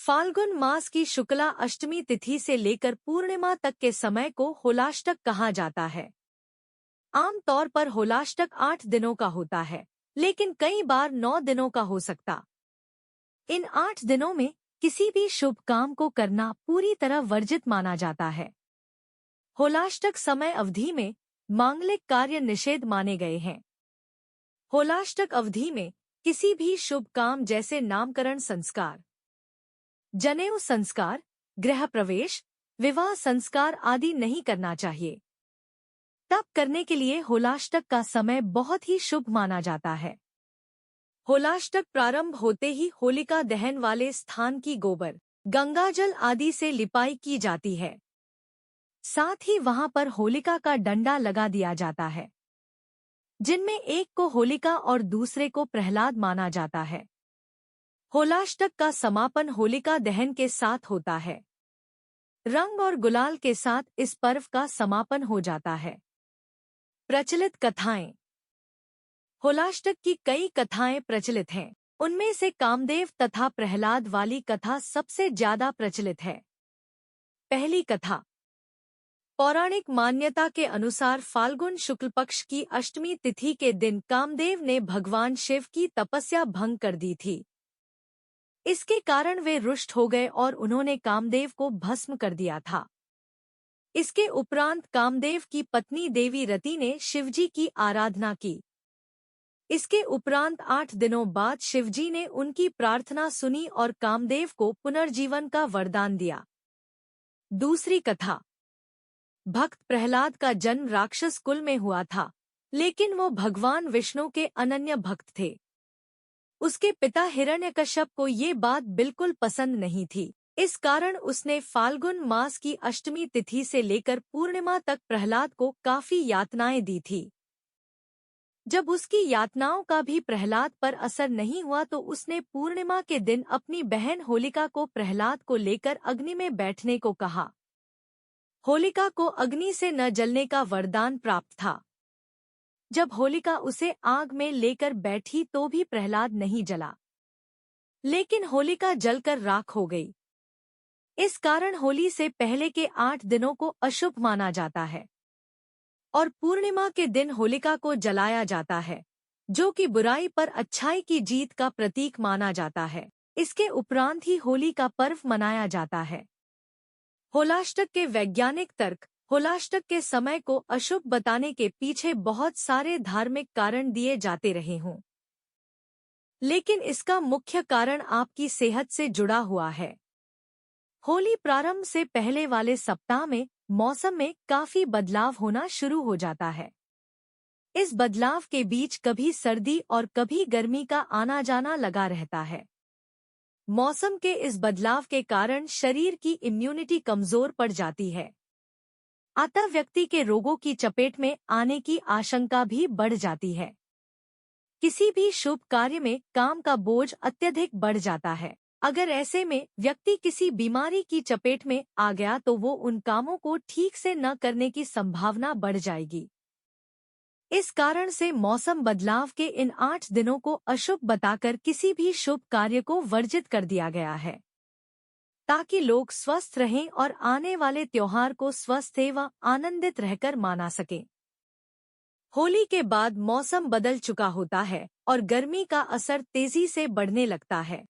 फाल्गुन मास की शुक्ला अष्टमी तिथि से लेकर पूर्णिमा तक के समय को होलाष्टक कहा जाता है। आम तौर पर होलाष्टक 8 दिनों का होता है, लेकिन कई बार 9 दिनों का हो सकता। इन 8 दिनों में किसी भी शुभ काम को करना पूरी तरह वर्जित माना जाता है। होलाष्टक समय अवधि में मांगलिक कार्य निषेध माने गए हैं। होलाष्टक अवधि में किसी भी शुभ काम जैसे नामकरण संस्कार, जनेऊ संस्कार, गृह प्रवेश, विवाह संस्कार आदि नहीं करना चाहिए। तप करने के लिए होलाष्टक का समय बहुत ही शुभ माना जाता है। होलाष्टक प्रारंभ होते ही होलिका दहन वाले स्थान की गोबर, गंगाजल आदि से लिपाई की जाती है। साथ ही वहां पर होलिका का डंडा लगा दिया जाता है, जिनमें एक को होलिका और दूसरे को प्रहलाद माना जाता है। होलाष्टक का समापन होलिका दहन के साथ होता है। रंग और गुलाल के साथ इस पर्व का समापन हो जाता है। प्रचलित कथाएं। होलाष्टक की कई कथाएं प्रचलित हैं। उनमें से कामदेव तथा प्रहलाद वाली कथा सबसे ज्यादा प्रचलित है। पहली कथा। पौराणिक मान्यता के अनुसार फाल्गुन शुक्ल पक्ष की अष्टमी तिथि के दिन कामदेव ने भगवान शिव की तपस्या भंग कर दी थी। इसके कारण वे रुष्ट हो गए और उन्होंने कामदेव को भस्म कर दिया था। इसके उपरांत कामदेव की पत्नी देवी रति ने शिवजी की आराधना की। इसके उपरांत 8 दिनों बाद शिवजी ने उनकी प्रार्थना सुनी और कामदेव को पुनर्जीवन का वरदान दिया। दूसरी कथा। भक्त प्रहलाद का जन्म राक्षस कुल में हुआ था, लेकिन वो भगवान विष्णु के अनन्य भक्त थे। उसके पिता हिरण्यकश्यप को ये बात बिल्कुल पसंद नहीं थी। इस कारण उसने फाल्गुन मास की अष्टमी तिथि से लेकर पूर्णिमा तक प्रहलाद को काफी यातनाएं दी थी। जब उसकी यातनाओं का भी प्रहलाद पर असर नहीं हुआ तो उसने पूर्णिमा के दिन अपनी बहन होलिका को प्रहलाद को लेकर अग्नि में बैठने को कहा। होलिका को अग्नि से न जलने का वरदान प्राप्त था। जब होलिका उसे आग में लेकर बैठी तो भी प्रहलाद नहीं जला, लेकिन होलिका जलकर राख हो गई। इस कारण होली से पहले के 8 दिनों को अशुभ माना जाता है और पूर्णिमा के दिन होलिका को जलाया जाता है, जो कि बुराई पर अच्छाई की जीत का प्रतीक माना जाता है। इसके उपरांत ही होली का पर्व मनाया जाता है। होलाष्टक के वैज्ञानिक तर्क। होलाष्टक के समय को अशुभ बताने के पीछे बहुत सारे धार्मिक कारण दिए जाते रहे हों, लेकिन इसका मुख्य कारण आपकी सेहत से जुड़ा हुआ है। होली प्रारंभ से पहले वाले सप्ताह में मौसम में काफी बदलाव होना शुरू हो जाता है। इस बदलाव के बीच कभी सर्दी और कभी गर्मी का आना जाना लगा रहता है। मौसम के इस बदलाव के कारण शरीर की इम्यूनिटी कमजोर पड़ जाती है, अतः व्यक्ति के रोगों की चपेट में आने की आशंका भी बढ़ जाती है। किसी भी शुभ कार्य में काम का बोझ अत्यधिक बढ़ जाता है। अगर ऐसे में व्यक्ति किसी बीमारी की चपेट में आ गया तो वो उन कामों को ठीक से न करने की संभावना बढ़ जाएगी। इस कारण से मौसम बदलाव के इन 8 दिनों को अशुभ बताकर किसी भी शुभ कार्य को वर्जित कर दिया गया है, ताकि लोग स्वस्थ रहें और आने वाले त्योहार को स्वस्थ एवं आनंदित रहकर मना सकें। होली के बाद मौसम बदल चुका होता है और गर्मी का असर तेजी से बढ़ने लगता है।